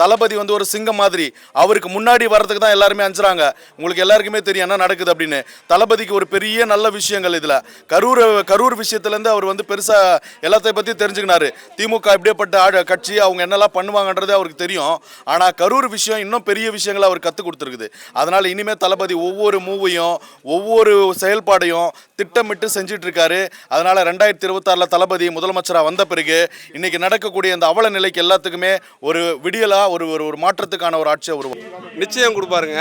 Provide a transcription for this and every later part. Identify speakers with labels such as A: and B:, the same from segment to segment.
A: தளபதி வந்து ஒரு சிங்கம் மாதிரி, அவருக்கு முன்னாடி வர்றதுக்கு தான் எல்லாருமே அஞ்சுறாங்க. உங்களுக்கு எல்லாருக்குமே தெரியும் என்ன நடக்குது அப்படின்னு. தளபதிக்கு ஒரு பெரிய நல்ல விஷயங்கள் இதில் கரூர் விஷயத்துலேருந்து அவர் வந்து பெருசாக எல்லாத்தையும் பற்றி தெரிஞ்சுக்கினாரு. திமுக எப்படிப்பட்ட கட்சி, அவங்க என்னெல்லாம் பண்ணுவாங்கன்றது அவருக்கு தெரியும். ஆனால் கரூர் விஷயம் இன்னும் பெரிய விஷயங்களை அவர் கற்றுக் கொடுத்துருக்குது. அதனால் இனிமேல் தளபதி ஒவ்வொரு மூவையும் ஒவ்வொரு செயல்பாடையும் திட்டமிட்டு செஞ்சுட்டு இருக்காரு. அதனால் 2026 தளபதி முதலமைச்சராக வந்த பிறகு இன்னைக்கு நடக்கக்கூடிய இந்த அவல நிலைக்கு எல்லாத்துக்குமே ஒரு விடியலா ஒரு மாற்றத்துக்கான ஒரு ஆட்சியை
B: நிச்சயம் கொடுப்பாருங்க.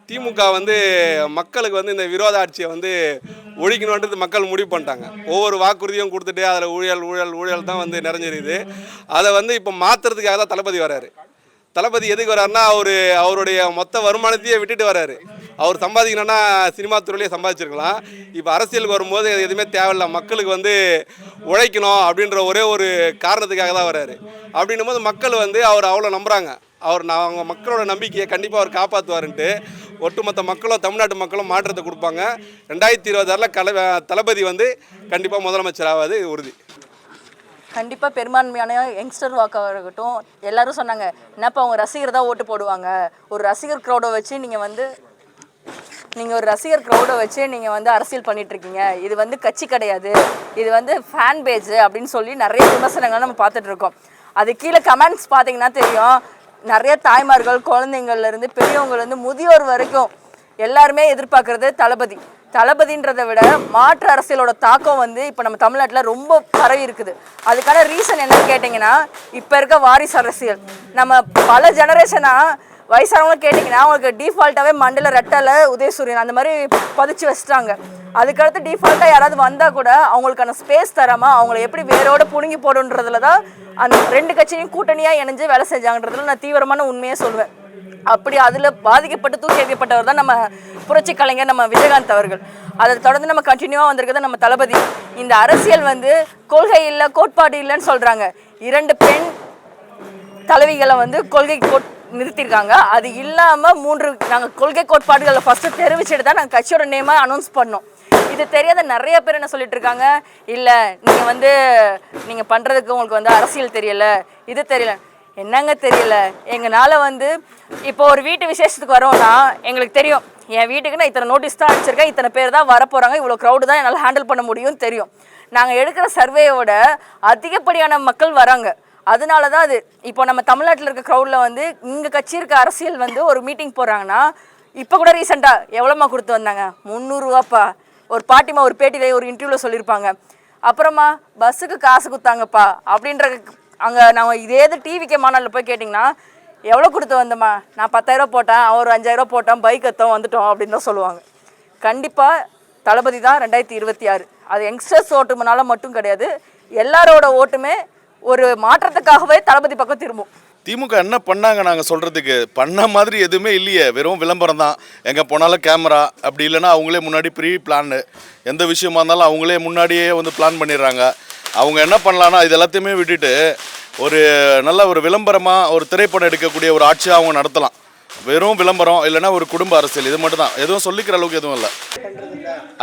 B: திமுக வந்து மக்களுக்கு வந்து இந்த விரோத ஆட்சியை வந்து ஒழிக்கணுன்றது மக்கள் முடிவு பண்ணிட்டாங்க. ஒவ்வொரு வாக்குறுதியும் கொடுத்துட்டு அதில் ஊழல் தான் வந்து நிறைஞ்சிருக்குது. அதை வந்து இப்போ மாற்றுறதுக்காக தான் தளபதி வராரு. தளபதி எதுக்கு வர்றாருன்னா அவருடைய மொத்த வருமானத்தையே விட்டுட்டு வர்றாரு. அவர் சம்பாதிக்கணும்னா சினிமா துறையிலே சம்பாதிச்சிருக்கலாம். இப்போ அரசியலுக்கு வரும்போது எதுவுமே தேவையில்லை, மக்களுக்கு வந்து உழைக்கணும் அப்படின்ற ஒரே ஒரு காரணத்துக்காக தான் வர்றாரு. அப்படின்னும் போது மக்கள் வந்து அவர் அவ்வளோ நம்புகிறாங்க. அவங்க மக்களோட நம்பிக்கையை கண்டிப்பாக அவர் காப்பாற்றுவாருன்ட்டு ஒட்டுமொத்த மக்களும் தமிழ்நாட்டு மக்களும் மாற்றத்தை கொடுப்பாங்க. 2026 தளபதி வந்து கண்டிப்பாக முதலமைச்சர் ஆகாது உறுதி.
C: கண்டிப்பாக பெரும்பான்மையான யங்ஸ்டர் வாக்காக இருக்கட்டும், எல்லாரும் சொன்னாங்க என்னப்பா அவங்க ரசிகர் தான் ஓட்டு போடுவாங்க, ஒரு ரசிகர் க்ரௌடை வச்சு நீங்கள் வந்து அரசியல் பண்ணிகிட்ருக்கீங்க, இது வந்து கட்சி கிடையாது, இது வந்து ஃபேன் பேஜ் அப்படின்னு சொல்லி நிறைய விமர்சனங்கள் நம்ம பார்த்துட்ருக்கோம். அது கீழே கமெண்ட்ஸ் பார்த்தீங்கன்னா தெரியும். நிறைய தாய்மார்கள், குழந்தைங்கள்லேருந்து பெரியவங்கலேருந்து முதியோர் வரைக்கும் எல்லாருமே எதிர்பார்க்குறது தளபதின்றதை விட மாற்று அரசியலோட தாக்கம் வந்து இப்போ நம்ம தமிழ்நாட்டில் ரொம்ப பரவி இருக்குது. அதுக்கான ரீசன் என்னன்னு கேட்டிங்கன்னா, இப்போ இருக்க வாரிசு அரசியல். நம்ம பல ஜெனரேஷனாக வயசானவங்களும் கேட்டிங்கன்னா அவங்களுக்கு டிஃபால்ட்டாகவே மண்டல ரெட்டலை உதயசூரியன் அந்த மாதிரி பதிச்சு வச்சுட்டாங்க. அதுக்கடுத்து டிஃபால்ட்டாக யாராவது வந்தால் கூட அவங்களுக்கான ஸ்பேஸ் தராமல் அவங்கள எப்படி வேரோடு பிடுங்கி போடுன்றதுல தான் அந்த ரெண்டு கட்சியும் கூட்டணியாக இணைஞ்சு வேலை செஞ்சாங்கன்றதுல நான் தீவிரமான உண்மையை சொல்வேன். அப்படி அதில் பாதிக்கப்பட்டு தூக்கி எறியப்பட்டவர் தான் நம்ம புரட்சி கலைஞர், நம்ம விஜயகாந்த் அவர்கள். அதை தொடர்ந்து நம்ம கண்டினியூவாக வந்திருக்கிறது நம்ம தளபதி. இந்த அரசியல் வந்து கொள்கை இல்லை, கோட்பாடு இல்லைன்னு சொல்கிறாங்க. 2 பெண் தலைவிகளை வந்து கொள்கை நிறுத்தியிருக்காங்க. அது இல்லாமல் 3 நாங்கள் கொள்கை கோட்பாடுகளை ஃபஸ்ட்டு தெரிவிச்சுட்டு தான் நாங்கள் கட்சியோட நேமை அனௌன்ஸ் பண்ணோம். இது தெரியாத நிறைய பேர் என்ன சொல்லிட்டு இருக்காங்க, இல்லை நீங்கள் பண்ணுறதுக்கு உங்களுக்கு வந்து அரசியல் தெரியலை, இது தெரியல. என்னங்க தெரியல, எங்களால் வந்து இப்போ ஒரு வீட்டு விசேஷத்துக்கு வரோன்னா எங்களுக்கு தெரியும், என் வீட்டுக்கு நான் இத்தனை நோட்டீஸ் தான் அடிச்சிருக்கேன், இத்தனை பேர் தான் வரப்போகிறாங்க, இவ்வளோ க்ரௌடு தான் என்னால் ஹேண்டில் பண்ண முடியும் தெரியும். நாங்கள் எடுக்கிற சர்வேயோட அதிகப்படியான மக்கள் வராங்க. அதனால தான் அது இப்போ நம்ம தமிழ்நாட்டில் இருக்க க்ரௌடில் வந்து இங்கே கட்சி இருக்க அரசியல் வந்து ஒரு மீட்டிங் போடுறாங்கன்னா, இப்போ கூட ரீசெண்டாக எவ்வளோமா கொடுத்து வந்தாங்க, 300 ரூபாப்பா. ஒரு பாட்டிமா ஒரு பேட்டியில் ஒரு இன்டர்வியூவில் சொல்லியிருப்பாங்க. அப்புறமா பஸ்ஸுக்கு காசு கொடுத்தாங்கப்பா அப்படின்ற. அங்கே நாங்கள் இதே டிவிக்கே மாநாளில் போய் கேட்டிங்கன்னா, எவ்வளோ கொடுத்து வந்தோம்மா, நான் 10,000 போட்டேன், அவர் 5,000 போட்டோம், பைக் எடுத்தோம் வந்துட்டோம் அப்படின்னு தான் சொல்லுவாங்க. கண்டிப்பாக தளபதி தான் 2026. அது யங்ஸ்டர்ஸ் ஓட்டுனால மட்டும் கிடையாது, எல்லாரோட ஓட்டுமே ஒரு மாற்றத்துக்காகவே தளபதி பக்கம் திரும்பும்.
A: திமுக என்ன பண்ணாங்க நாங்கள் சொல்கிறதுக்கு? பண்ண மாதிரி எதுவுமே இல்லையே, வெறும் விளம்பரம் தான். எங்கே போனாலும் கேமரா, அப்படி இல்லைன்னா அவங்களே முன்னாடி ப்ரீ பிளான், எந்த விஷயமா இருந்தாலும் அவங்களே முன்னாடியே வந்து பிளான் பண்ணிடுறாங்க. அவங்க என்ன பண்ணலான்னா இது எல்லாத்தையுமே விட்டுட்டு ஒரு நல்ல ஒரு விளம்பரமாக ஒரு திரைப்படம் எடுக்கக்கூடிய ஒரு ஆட்சியாக அவங்க நடத்தலாம். வெறும் விளம்பரம் இல்லைன்னா ஒரு குடும்ப அரசியல், இது மட்டும் தான். எதுவும் சொல்லிக்கிற அளவுக்கு எதுவும் இல்லை.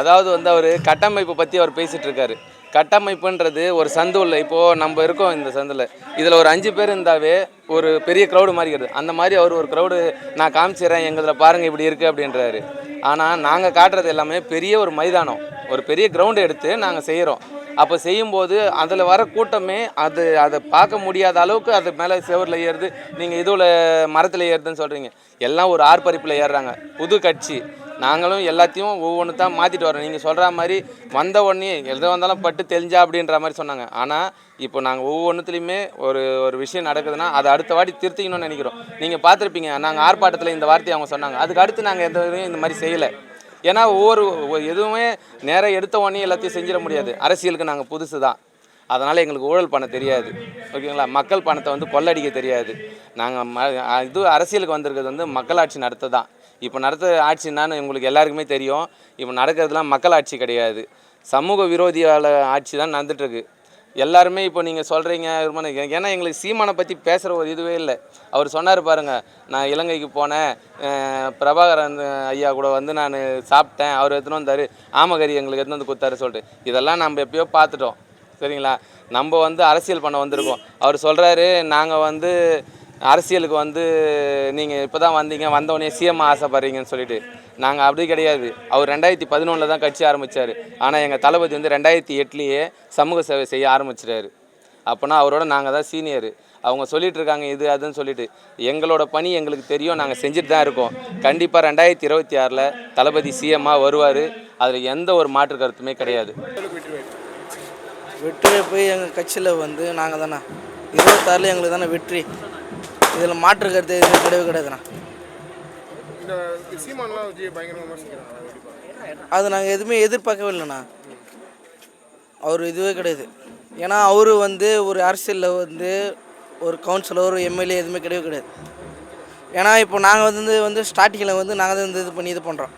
D: அதாவது வந்து அவர் கட்டமைப்பை பற்றி அவர் பேசிகிட்டு இருக்காரு. கட்டமைப்புன்றது ஒரு சந்து உள்ள, இப்போது நம்ம இருக்கோம் இந்த சந்தில், இதில் ஒரு 5 பேர் இருந்தாவே ஒரு பெரிய க்ரௌடு மாறிக்கிறது. அந்த மாதிரி அவர் ஒரு க்ரௌடு நான் காமிச்சிடுறேன், எங்களில் பாருங்கள் இப்படி இருக்குது அப்படின்றாரு. ஆனால் நாங்கள் காட்டுறது எல்லாமே பெரிய ஒரு மைதானம், ஒரு பெரிய கிரவுண்டு எடுத்து நாங்கள் செய்கிறோம். அப்போ செய்யும்போது அதில் வர கூட்டமே அதை பார்க்க முடியாத அளவுக்கு அது மேலே செவரில் ஏறுது, நீங்கள் இதுவில் மரத்தில் ஏறுதுன்னு சொல்கிறீங்க. எல்லாம் ஒரு ஆர்ப்பரிப்பில் ஏறுறாங்க. புது கட்சி, நாங்களும் எல்லாத்தையும் ஒவ்வொன்று தான் மாற்றிட்டு வரோம். நீங்கள் சொல்கிற மாதிரி வந்த உடனே எது வந்தாலும் பட்டு தெரிஞ்சா அப்படின்ற மாதிரி சொன்னாங்க. ஆனால் இப்போ நாங்கள் ஒவ்வொன்றுத்துலேயுமே ஒரு விஷயம் நடக்குதுன்னா அதை அடுத்த வாட்டி திருத்திக்கணும்னு நினைக்கிறோம். நீங்கள் பார்த்துருப்பீங்க, நாங்கள் ஆர்ப்பாட்டத்தில் இந்த வார்த்தையை அவங்க சொன்னாங்க, அதுக்கு அடுத்து நாங்கள் எந்த இந்த மாதிரி செய்யலை. ஏன்னா எதுவுமே நேராக எடுத்த உடனே எல்லாத்தையும் செஞ்சிட முடியாது. அரசியலுக்கு நாங்கள் புதுசு தான், அதனால் எங்களுக்கு ஊழல் பண்ண தெரியாது, ஓகேங்களா. மக்கள் பணத்தை வந்து கொள்ளடிக்க தெரியாது. நாங்கள் அரசியலுக்கு வந்திருக்கிறது வந்து மக்களாட்சி நடத்த தான். இப்போ நடத்த ஆட்சின்னான்னு உங்களுக்கு எல்லாருக்குமே தெரியும். இப்போ நடக்கிறதுலாம் மக்கள் ஆட்சி கிடையாது, சமூக விரோதியால் ஆட்சி தான் நடந்துகிட்ருக்கு. எல்லாருமே இப்போ நீங்கள் சொல்கிறீங்க, ஏன்னா எங்களுக்கு சீமானை பற்றி பேசுகிற ஒரு இதுவே இல்லை. அவர் சொன்னார் பாருங்கள், நான் இலங்கைக்கு போனேன், பிரபாகரன் ஐயா கூட வந்து நான் சாப்பிட்டேன், அவர் எடுத்துன்னு வந்தார், ஆமகரி எங்களுக்கு எடுத்துன்னு வந்து கொடுத்தாரு சொல்லிட்டு. இதெல்லாம் நம்ம எப்பயோ பார்த்துட்டோம், சரிங்களா. நம்ம வந்து அரசியல் பண்ண வந்திருக்கோம். அவர் சொல்கிறாரு, நாங்கள் வந்து அரசியலுக்கு வந்து நீங்கள் இப்போ தான் வந்தீங்க, வந்தவொடனே சிஎம் ஆசைப்படுறீங்கன்னு சொல்லிட்டு. நாங்கள் அப்படி கிடையாது. அவர் 2011 தான் கட்சி ஆரம்பித்தார். ஆனால் எங்கள் தளபதி வந்து 2008 சமூக சேவை செய்ய ஆரம்பிச்சிட்டாரு. அப்போனா அவரோட நாங்கள் தான் சீனியரு. அவங்க சொல்லிட்டு இருக்காங்க இது அதுன்னு சொல்லிட்டு. எங்களோட பணி எங்களுக்கு தெரியும், நாங்கள் செஞ்சுட்டு தான் இருக்கோம். கண்டிப்பாக 2026 தளபதி சிஎம்மாக வருவார். அதில் எந்த ஒரு மாற்று கருத்துமே கிடையாது.
E: வெற்றி போய் எங்கள் கட்சியில் வந்து நாங்கள் தானே 26 எங்களுக்கு தானே வெற்றி. இதில் மாற்று கருத்து எதுவுமே கிடையவே கிடையாதுண்ணா. அது நாங்கள் எதுவுமே எதிர்பார்க்கவே இல்லைண்ணா. அவர் இதுவே கிடையாது. ஏன்னா அவர் வந்து ஒரு அரசியலில் வந்து ஒரு கவுன்சிலர் ஒரு எம்எல்ஏ எதுவுமே கிடையவே கிடையாது. ஏன்னா இப்போ நாங்கள் வந்து ஸ்டார்டிங்கில் வந்து நாங்கள் தான் இது பண்ணி இது பண்ணுறோம்.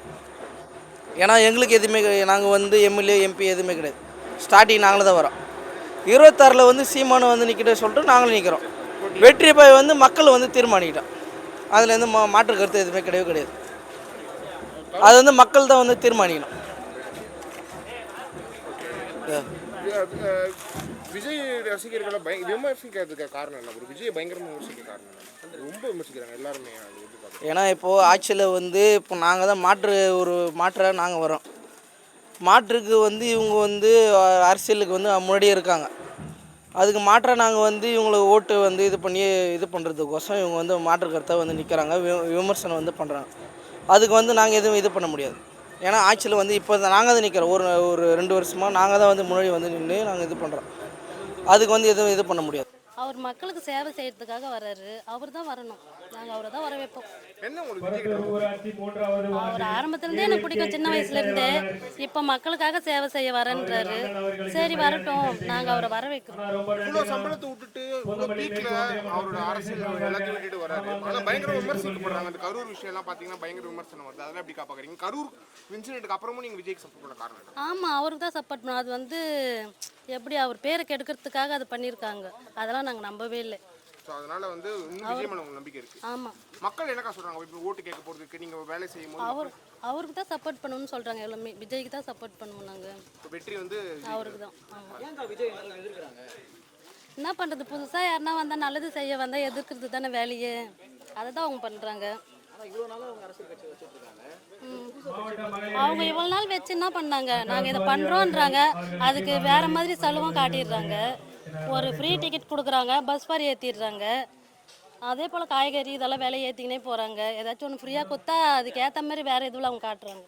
E: ஏன்னா எங்களுக்கு எதுவுமே நாங்கள் வந்து எம்எல்ஏ எம்பி எதுவுமே கிடையாது. ஸ்டார்டிங் நாங்களும் தான் வரோம். 26 வந்து சீமானு வந்து நிற்கிட்ட சொல்லிட்டு நாங்களும் நிற்கிறோம். வெற்றி போய் வந்து மக்கள் வந்து தீர்மானிக்கிட்டோம். அதில் வந்து மாற்று கருத்து எதுவுமே கிடையவே கிடையாது. அது வந்து மக்கள் தான் வந்து தீர்மானிக்கணும்.
F: விஜய் ரசிகர்களை விமர்சிக்கிறதுக்கு காரணம் என்ன? ஒரு விஜய் பயங்கரமாக விமர்சிக்க காரணம் என்ன? ரொம்ப விமர்சிக்கிறாங்க எல்லாருமே.
E: ஏன்னா இப்போது ஆட்சியில் வந்து இப்போ நாங்கள் தான் மாற்றாக நாங்கள் வரோம். மாற்றுக்கு வந்து இவங்க வந்து அரசியலுக்கு வந்து முன்னாடியே இருக்காங்க. அதுக்கு மாற்றாக நாங்கள் வந்து இவங்களுக்கு ஓட்டு வந்து இது பண்ணி இது பண்ணுறதுக்கோசம் இவங்க வந்து மாற்று கருத்தை வந்து நிற்கிறாங்க, விமர்சனம் வந்து பண்ணுறாங்க. அதுக்கு வந்து நாங்கள் எதுவும் இது பண்ண முடியாது. ஏன்னா ஆட்சியில் வந்து இப்போ நாங்கள் தான் நிற்கிறோம். ஒரு 2 வருஷமாக நாங்கள் தான் வந்து முன்னாடி வந்து நின்று நாங்கள் இது பண்ணுறோம். அதுக்கு வந்து எதுவும் இது பண்ண முடியாது.
G: அவர் மக்களுக்கு சேவை செய்யறதுக்காக வர்றாரு. அவர் தான் வரணும். நாங்கள் அவரை தான் வர வைப்போம். அவர் ஆரம்பத்துலேருந்தே எனக்கு பிடிக்கும், சின்ன வயசுலேருந்தே. இப்போ மக்களுக்காக சேவை செய்ய வரேன்றாரு. சரி வரட்டும், நாங்கள் அவரை வர வைக்கிறோம்.
F: இவ்வளோ சம்பளத்தை விட்டுட்டு அவரோட அரசியல் எல்லாத்தையும் விட்டுட்டு வராரு. ஆனால் பயங்கர விமர்சிக்கப்படுறாங்க. அந்த கரூர் விஷயம் எல்லாம் பார்த்தீங்கன்னா பயங்கர விமர்சனம் வருது. அதெல்லாம் எப்படி பார்க்குறீங்க? கரூர் இன்சிடென்ட்க்கு அப்புறமும் நீங்கள் விஜய்க்கு சப்போர்ட் பண்ண காரணம்?
G: ஆமாம், அவருக்கு தான் சப்போர்ட் பண்ணோம். அது வந்து எப்படி அவர் பேரை கெடுக்கிறதுக்காக அது பண்ணியிருக்காங்க. அதெல்லாம் நாங்கள் நம்பவே இல்லை.
F: ஸோ அதனால வந்து இன்னும் விஜய் மேலே உங்களுக்கு நம்பிக்கை இருக்குது?
G: ஆமாம்.
F: மக்கள் என்னக்கா சொல்கிறாங்க இப்போ ஓட்டு கேட்க போகிறதுக்கு நீங்கள் வேலை செய்யும் போது?
G: அவருக்கு தான் சப்போர்ட் பண்ணணும்னு சொல்கிறாங்க எல்லாமே. விஜய்க்கு தான் சப்போர்ட் பண்ணுவோம் நாங்கள்.
F: வெற்றி வந்து
G: அவருக்கு தான். என்ன பண்ணுறது, புதுசாக யாருன்னா வந்தால் நல்லது செய்ய வந்தால் எதிர்க்கிறது தானே வேலையே. அதை தான் அவங்க பண்ணுறாங்க. அவங்க இவ்வளோ நாள் வச்சு என்ன பண்ணாங்க, நாங்கள் இதை பண்ணுறோன்றாங்க. அதுக்கு வேறு மாதிரி செலவும் காட்டிடுறாங்க. ஒரு ஃப்ரீ டிக்கெட் கொடுக்குறாங்க, பஸ் ஃபார் ஏற்றிடுறாங்க. அதே போல் காய்கறி இதெல்லாம் விலை ஏற்றிக்கினே போகிறாங்க. ஏதாச்சும் ஒன்று ஃப்ரீயாக கொடுத்தா அதுக்கு ஏற்ற மாதிரி வேறு எதுவும் அவங்க காட்டுறாங்க.